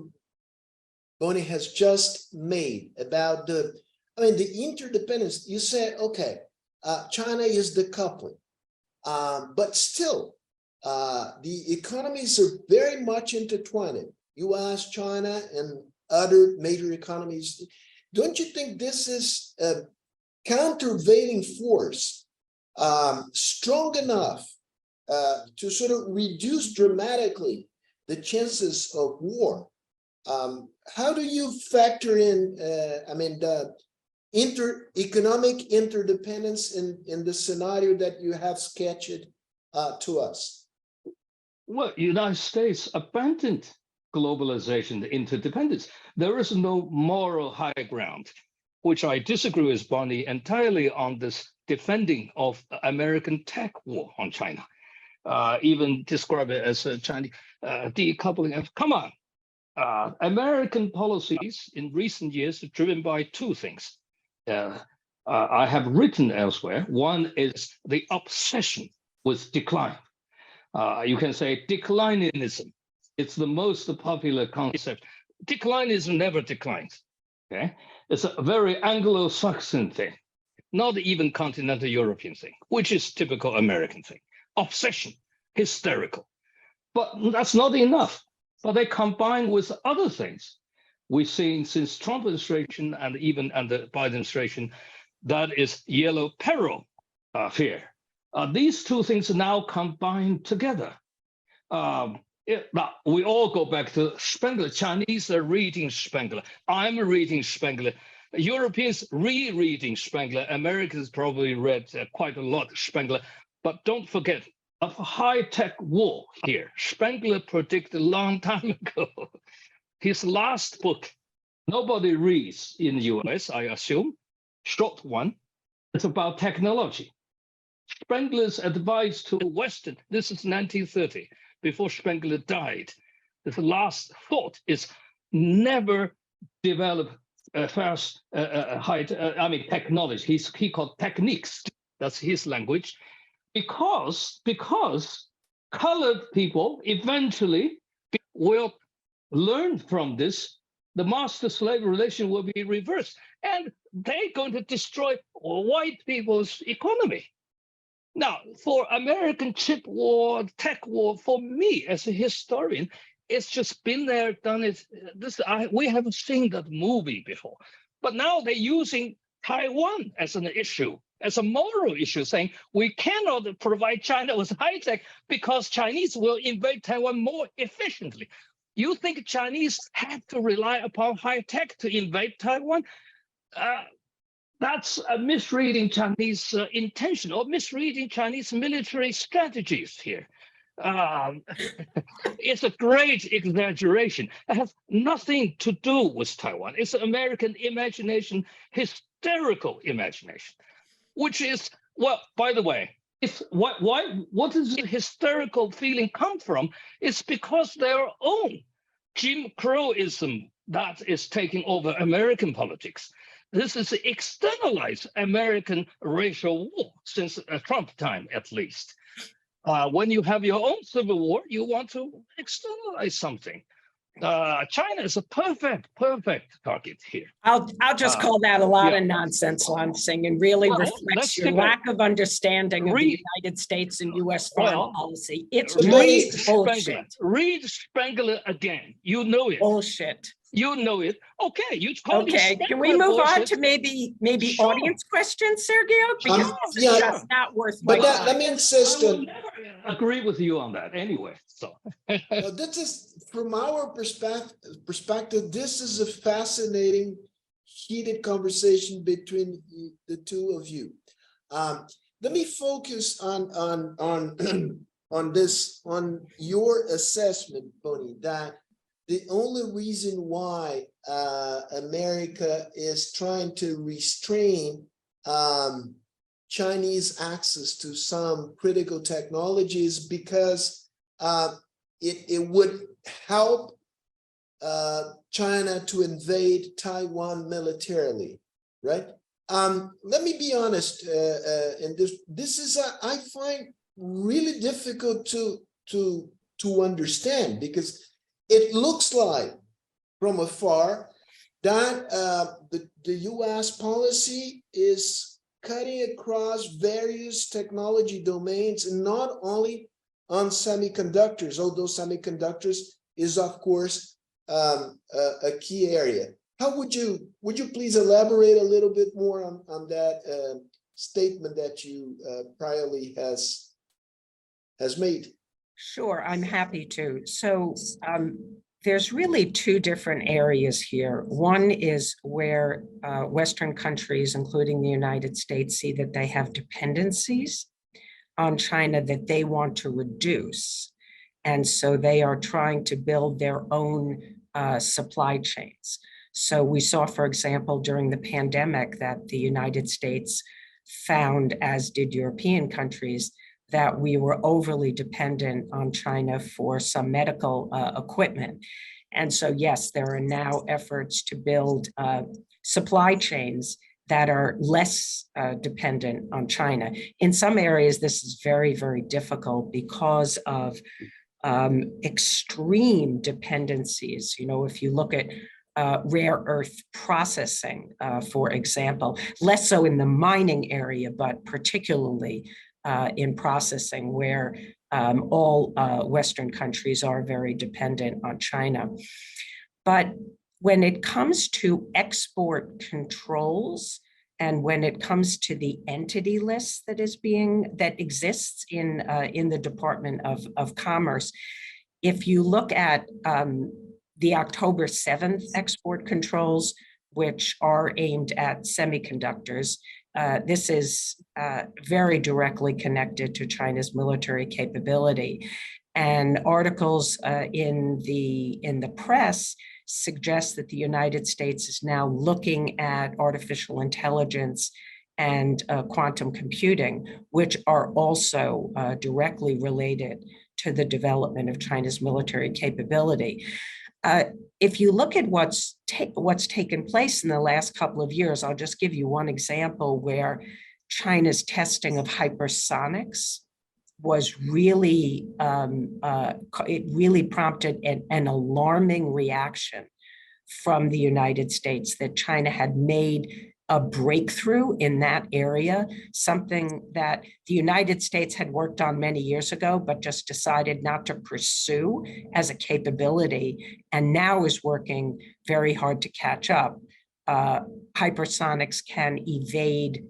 Bonnie has just made about the interdependence? You said, okay, China is decoupling, but still, the economies are very much intertwined. US, China, and other major economies. Don't you think this is a countervailing force strong enough to sort of reduce dramatically the chances of war? How do you factor in, the economic interdependence in the scenario that you have sketched to us? Well, United States abandoned globalization, the interdependence. There is no moral high ground, which I disagree with Bonnie entirely on this defending of American tech war on China. Even describe it as a Chinese decoupling. Come on. American policies in recent years are driven by two things. I have written elsewhere. One is the obsession with decline. You can say declinism, It's the most popular concept. Declinism never declines. Okay, it's a very Anglo-Saxon thing, not even continental European thing, which is typical American thing. Obsession, hysterical. But that's not enough. But they combine with other things. We've seen since Trump administration and even under Biden administration, that is yellow peril fear. These two things are now combined together. Now, we all go back to Spengler. Chinese are reading Spengler. I'm reading Spengler. Europeans rereading Spengler. Americans probably read quite a lot of Spengler. But don't forget, a high-tech war here. Spengler predicted a long time ago. His last book, nobody reads in the US, I assume, short one, it's about technology. Spengler's advice to Western, this is 1930, before Spengler died. His last thought is never develop technology. He called techniques, that's his language, because colored people eventually will learn from this. The master-slave relation will be reversed, and they're going to destroy white people's economy. Now, for American chip war, tech war, for me as a historian, it's just been there, done it. We haven't seen that movie before. But now they're using Taiwan as an issue, as a moral issue, saying we cannot provide China with high tech because Chinese will invade Taiwan more efficiently. You think Chinese have to rely upon high tech to invade Taiwan? That's a misreading Chinese intention or misreading Chinese military strategies here. It's a great exaggeration. It has nothing to do with Taiwan. It's American imagination, hysterical imagination, which is, well, by the way, what does the hysterical feeling come from? It's because their own Jim Crowism that is taking over American politics. This is externalized American racial war since Trump time, at least. When you have your own civil war, you want to externalize something. China is a perfect target here. I'll just call that a lot of nonsense, Lansing, and really reflects your lack of understanding of the United States and U.S. foreign policy. It's bullshit. Read Spengler again. You know it. Bullshit. You know it. Okay, you call me Okay, can we move on to maybe sure. Audience questions, Sergio? Because it's just not worth my time. But let me insist on. I agree with you on that anyway. So this is, from our perspective, this is a fascinating, heated conversation between the two of you. Let me focus on this, on your assessment, Bonnie, that the only reason why America is trying to restrain Chinese access to some critical technologies because it would help China to invade Taiwan militarily, right? Let me be honest, and this is I find really difficult to understand, because it looks like from afar that the U.S. policy is cutting across various technology domains, and not only on semiconductors, although semiconductors is, of course, a key area. How would you please elaborate a little bit more on that statement that you priorly has made? Sure, I'm happy to. So there's really two different areas here. One is where Western countries, including the United States, see that they have dependencies on China that they want to reduce. And so they are trying to build their own supply chains. So we saw, for example, during the pandemic that the United States found, as did European countries, that we were overly dependent on China for some medical equipment. And so, yes, there are now efforts to build supply chains that are less dependent on China. In some areas, this is very, very difficult because of extreme dependencies. You know, if you look at rare earth processing, for example, less so in the mining area, but particularly in processing, where all Western countries are very dependent on China. But when it comes to export controls, and when it comes to the entity list that exists in the Department of Commerce, if you look at the October 7th export controls, which are aimed at semiconductors, this is very directly connected to China's military capability. And articles in the press suggest that the United States is now looking at artificial intelligence and quantum computing, which are also directly related to the development of China's military capability. If you look at what's taken place in the last couple of years, I'll just give you one example where China's testing of hypersonics was really, it really prompted an alarming reaction from the United States that China had made a breakthrough in that area, something that the United States had worked on many years ago, but just decided not to pursue as a capability, and now is working very hard to catch up. Hypersonics can evade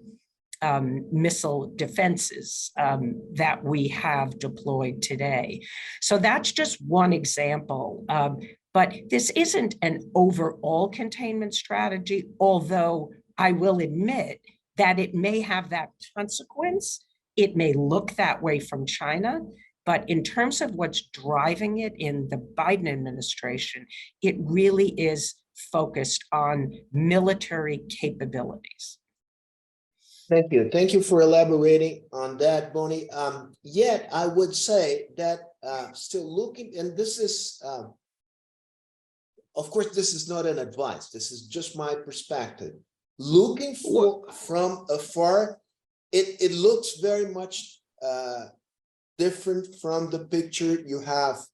missile defenses that we have deployed today. So that's just one example. But this isn't an overall containment strategy, although I will admit that it may have that consequence. It may look that way from China, but in terms of what's driving it in the Biden administration, it really is focused on military capabilities. Thank you. Thank you for elaborating on that, Bonnie. Yet, I would say that still looking, and this is, of course, this is not an advice. This is just my perspective. Looking from afar, it looks very much different from the picture you have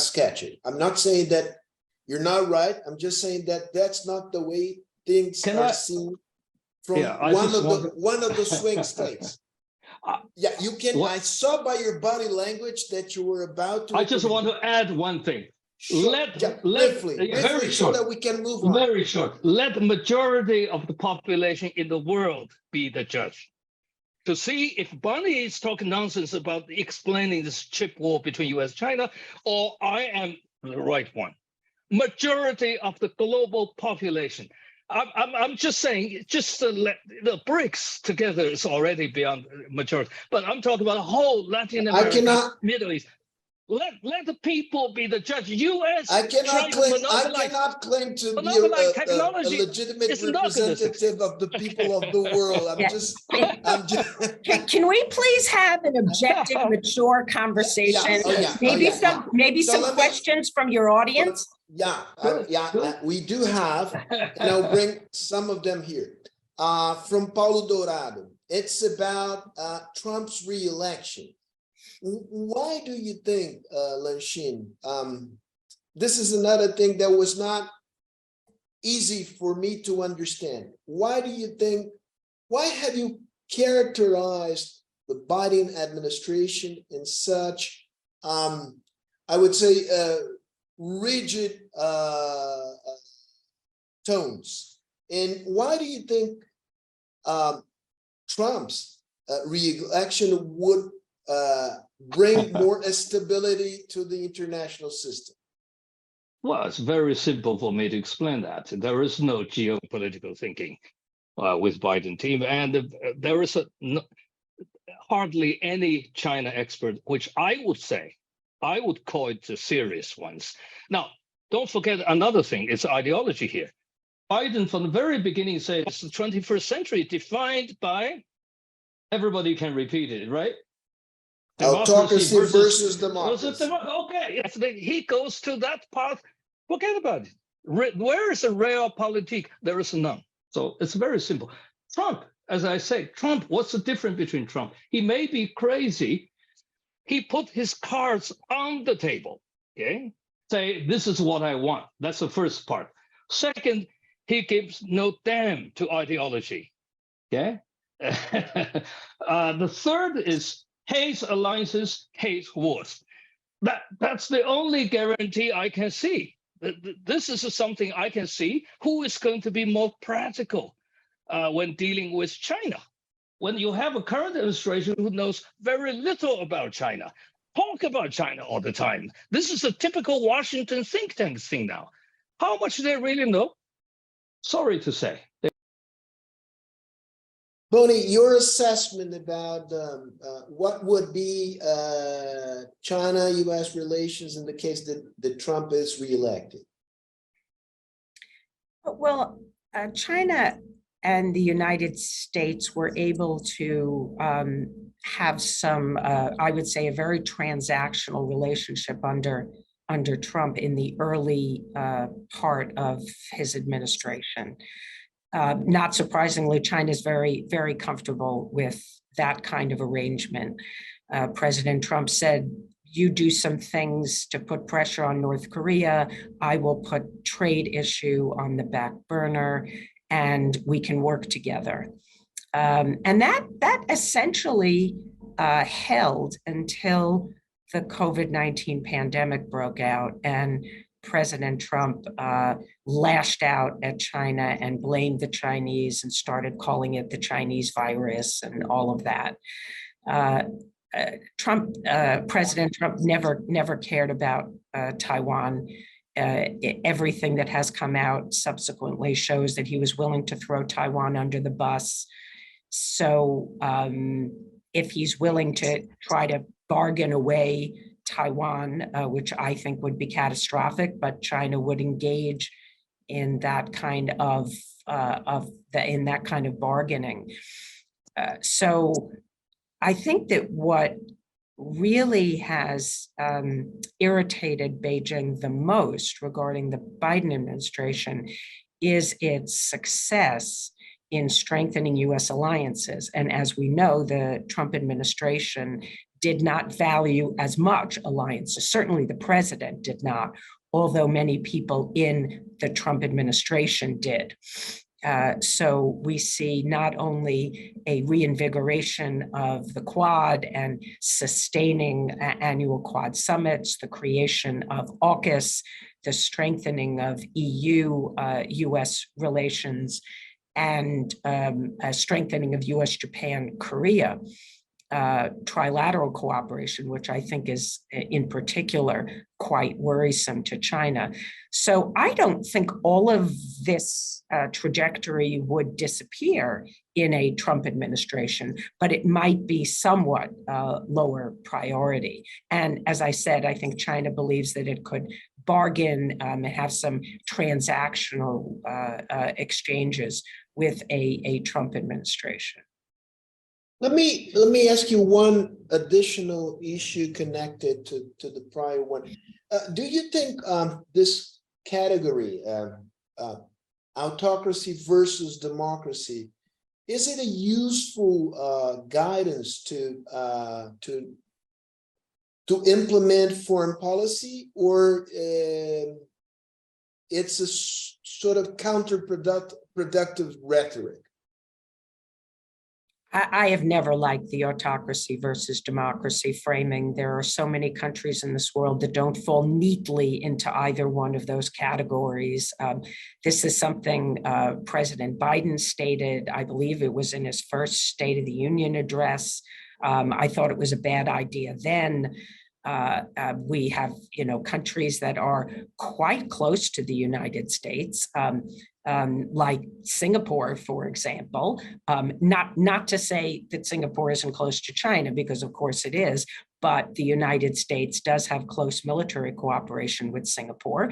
sketched. I'm not saying that you're not right. I'm just saying that that's not the way things are seen from one of the swing states. Yeah, you can. I saw by your body language that you were about to. I just want to add one thing. Briefly, so that we can move on. Very short. Let the majority of the population in the world be the judge. To see if Bonnie is talking nonsense about explaining this chip war between US and China, or I am the right one. Majority of the global population. I'm just saying, just the BRICS together is already beyond majority. But I'm talking about a whole Latin America, Middle East. Let the people be the judge. U.S. I cannot claim to be a legitimate representative of the people of the world. I'm just. Can we please have an objective, mature conversation? Maybe some questions from your audience. We do have, and I'll bring some of them here. From Paulo Dourado, it's about Trump's re-election. Why do you think, Lanxin, this is another thing that was not easy for me to understand. Why do you think, why have you characterized the Biden administration in such, I would say, rigid tones? And why do you think Trump's re-election would bring more stability to the international system? Well, it's very simple for me to explain that. There is no geopolitical thinking with Biden team, and there is hardly any China expert, which I would say, I would call it the serious ones. Now, don't forget another thing, it's ideology here. Biden from the very beginning said it's the 21st century defined by, everybody can repeat it, right? Autocracy versus democracy. Okay, if he goes to that path, forget about it. Where is the realpolitik? There is none. So it's very simple. Trump, as I say, Trump, what's the difference between Trump? He may be crazy, he put his cards on the table, okay? Say, this is what I want. That's the first part. Second, he gives no damn to ideology, okay? The third is hates alliances, hates wars. That's the only guarantee I can see. This is something I can see. Who is going to be more practical when dealing with China? When you have a current administration who knows very little about China, talk about China all the time. This is a typical Washington think tank thing now. How much do they really know? Sorry to say. Bonnie, your assessment about what would be China-U.S. relations in the case that Trump is reelected? Well, China and the United States were able to have some, I would say, a very transactional relationship under Trump in the early part of his administration. Not surprisingly, China is very, very comfortable with that kind of arrangement. President Trump said, you do some things to put pressure on North Korea, I will put trade issue on the back burner, and we can work together. And that essentially held until the COVID-19 pandemic broke out and President Trump lashed out at China and blamed the Chinese and started calling it the Chinese virus and all of that. President Trump never cared about Taiwan. Everything that has come out subsequently shows that he was willing to throw Taiwan under the bus. So if he's willing to try to bargain away Taiwan, which I think would be catastrophic, but China would engage in that kind of bargaining. So I think that what really has irritated Beijing the most regarding the Biden administration is its success in strengthening U.S. alliances. And as we know, the Trump administration did not value as much alliances. Certainly the president did not, although many people in the Trump administration did. So we see not only a reinvigoration of the Quad and sustaining annual Quad summits, the creation of AUKUS, the strengthening of EU-US relations, and a strengthening of US-Japan-Korea trilateral cooperation, which I think is in particular quite worrisome to China. So I don't think all of this trajectory would disappear in a Trump administration, but it might be somewhat lower priority. And as I said, I think China believes that it could bargain and have some transactional exchanges with a Trump administration. Let me ask you one additional issue connected to the prior one. Do you think this category, autocracy versus democracy, is it a useful guidance to implement foreign policy, or it's a sort of counterproductive rhetoric? I have never liked the autocracy versus democracy framing. There are so many countries in this world that don't fall neatly into either one of those categories. This is something President Biden stated, I believe it was in his first State of the Union address. I thought it was a bad idea then. We have, countries that are quite close to the United States, like Singapore, for example. Not to say that Singapore isn't close to China, because of course it is, but the United States does have close military cooperation with Singapore.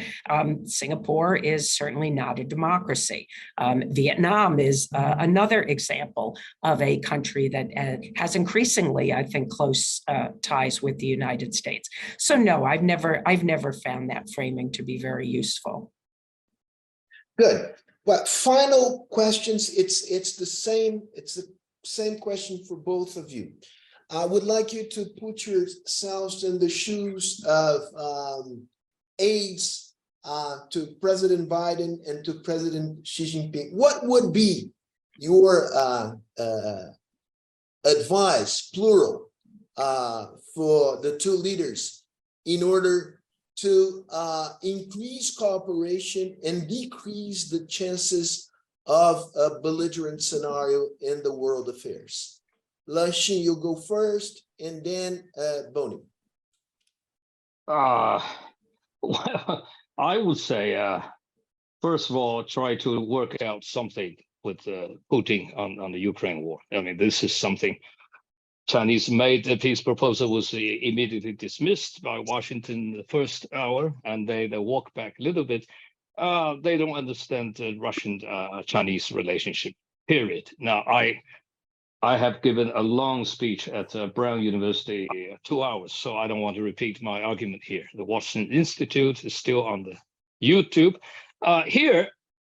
Singapore is certainly not a democracy. Vietnam is another example of a country that has increasingly, I think, close ties with the United States. So no, I've never found that framing to be very useful. Good. But final questions. It's the same question for both of you. I would like you to put yourselves in the shoes of aides to President Biden and to President Xi Jinping. What would be your advice, plural, for the two leaders in order to increase cooperation and decrease the chances of a belligerent scenario in the world affairs? Lanshin, you'll go first, and then Boni. Well, I would say, first of all, try to work out something with Putin on the Ukraine war. I mean, this is something Chinese made. The peace proposal was immediately dismissed by Washington the first hour, and they walk back a little bit. They don't understand the Russian-Chinese relationship, period. Now, I have given a long speech at Brown University, 2 hours, so I don't want to repeat my argument here. The Washington Institute is still on the YouTube. Here,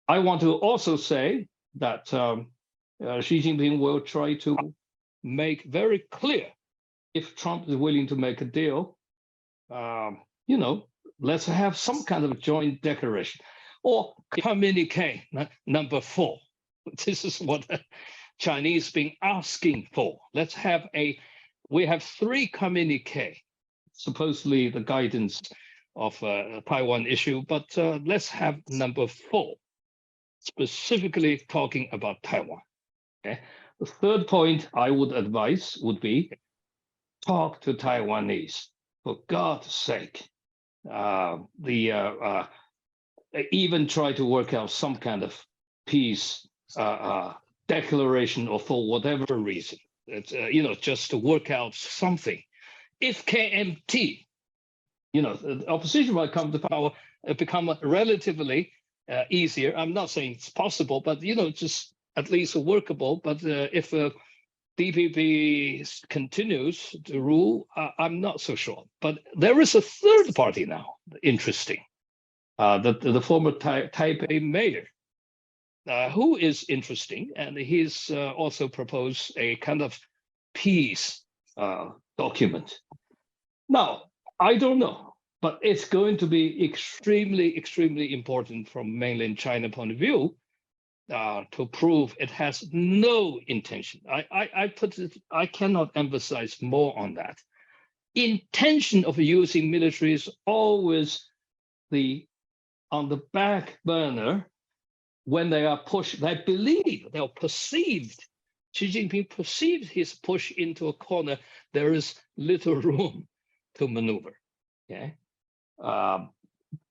I want to also say that Xi Jinping will try to make very clear, if Trump is willing to make a deal, let's have some kind of joint declaration or communique number 4. This is what Chinese been asking for. Let's have we have 3 communique, supposedly the guidance of Taiwan issue, but let's have number 4, specifically talking about Taiwan. Okay. The third point I would advise would be talk to Taiwanese, for God's sake. Even try to work out some kind of peace declaration, or for whatever reason, just to work out something. If KMT, the opposition might come to power, become relatively easier. I'm not saying it's possible, but just at least workable. But if DPP continues to rule, I'm not so sure. But there is a third party now, interesting, the former Taipei mayor, who is interesting, and he's also proposed a kind of peace document. Now, I don't know, but it's going to be extremely, extremely important from mainland China point of view to prove it has no intention. I cannot emphasize more on that. Intention of using military is always on the back burner. When they are pushed, they believe, they are perceived. Xi Jinping perceives his push into a corner. There is little room to maneuver. Okay,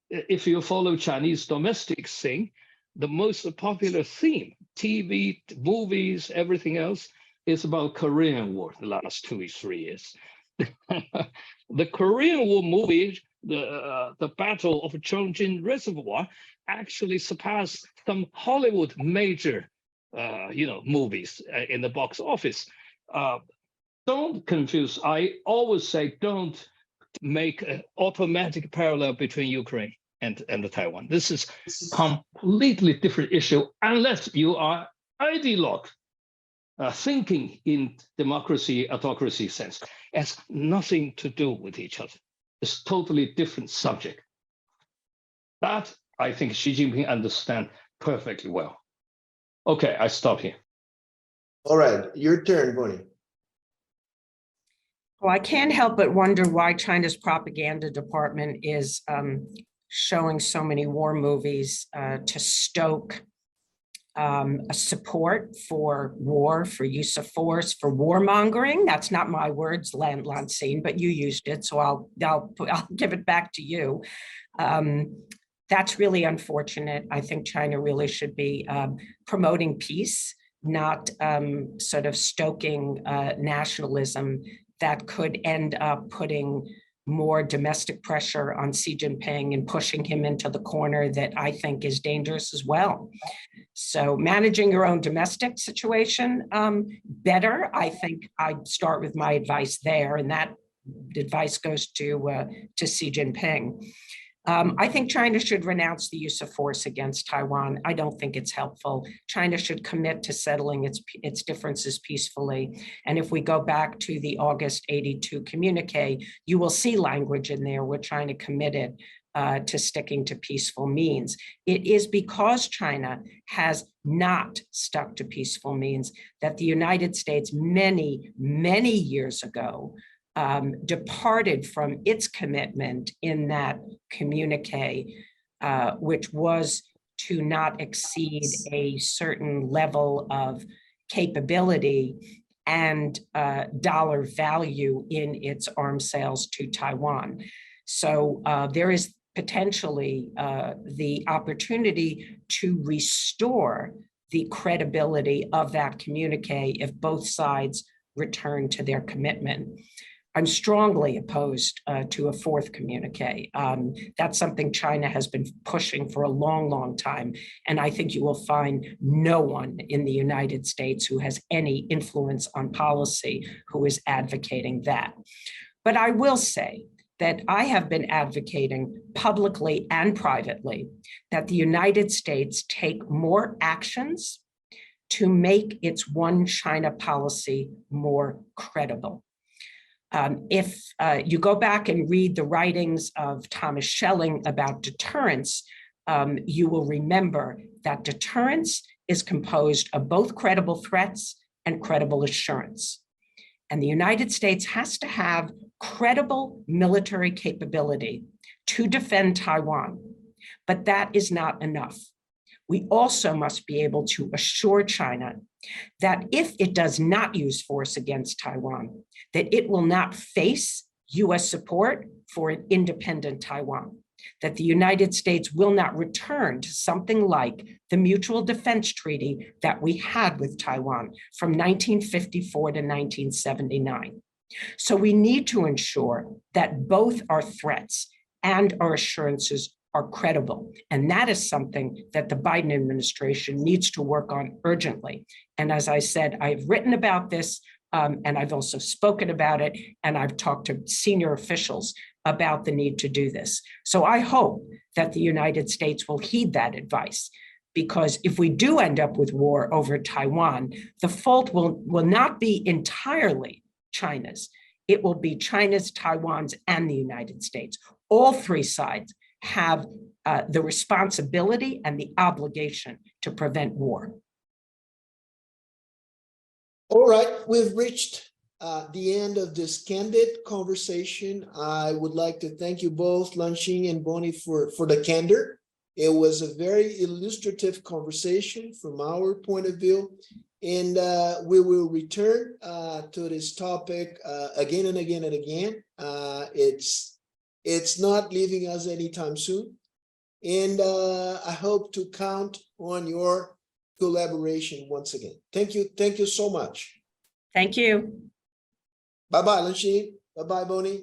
if you follow Chinese domestic thing, the most popular theme, TV, movies, everything else, is about Korean War. The last 2 or 3 years, the Korean War movie, the Battle of Chongjin Reservoir, actually surpassed some Hollywood major, movies in the box office. Don't confuse. I always say don't make an automatic parallel between Ukraine and Taiwan. This is completely different issue unless you are ideologue, thinking in democracy, autocracy sense. It has nothing to do with each other. It's totally different subject. That I think Xi Jinping understands perfectly well. Okay, I stop here. All right, your turn, Boni. Well, I can't help but wonder why China's propaganda department is showing so many war movies to stoke a support for war, for use of force, for warmongering. That's not my words, Lansing, but you used it, so I'll give it back to you. That's really unfortunate. I think China really should be promoting peace, not sort of stoking nationalism that could end up putting more domestic pressure on Xi Jinping and pushing him into the corner that I think is dangerous as well. So managing your own domestic situation better, I think I'd start with my advice there, and that advice goes to Xi Jinping. I think China should renounce the use of force against Taiwan. I don't think it's helpful. China should commit to settling its differences peacefully. And if we go back to the August 82 communique, you will see language in there where China committed to sticking to peaceful means. It is because China has not stuck to peaceful means that the United States many, many years ago departed from its commitment in that communique, which was to not exceed a certain level of capability and dollar value in its arms sales to Taiwan. So there is potentially the opportunity to restore the credibility of that communique if both sides return to their commitment. I'm strongly opposed to a fourth communique. That's something China has been pushing for a long, long time. And I think you will find no one in the United States who has any influence on policy who is advocating that. But I will say that I have been advocating publicly and privately that the United States take more actions to make its one China policy more credible. If you go back and read the writings of Thomas Schelling about deterrence, you will remember that deterrence is composed of both credible threats and credible assurance. And the United States has to have credible military capability to defend Taiwan, but that is not enough. We also must be able to assure China that if it does not use force against Taiwan, that it will not face US support for an independent Taiwan, that the United States will not return to something like the mutual defense treaty that we had with Taiwan from 1954 to 1979. So we need to ensure that both our threats and our assurances are credible. And that is something that the Biden administration needs to work on urgently. And as I said, I've written about this and I've also spoken about it, and I've talked to senior officials about the need to do this. So I hope that the United States will heed that advice, because if we do end up with war over Taiwan, the fault will not be entirely China's. It will be China's, Taiwan's, and the United States. All three sides have the responsibility and the obligation to prevent war. All right, we've reached the end of this candid conversation. I would like to thank you both, Lanxin and Bonnie, for the candor. It was a very illustrative conversation from our point of view, and we will return to this topic again and again and again. It's not leaving us anytime soon, and I hope to count on your collaboration once again. Thank you so much. Thank you. Bye-bye, Lanxin. Bye-bye, Bonnie.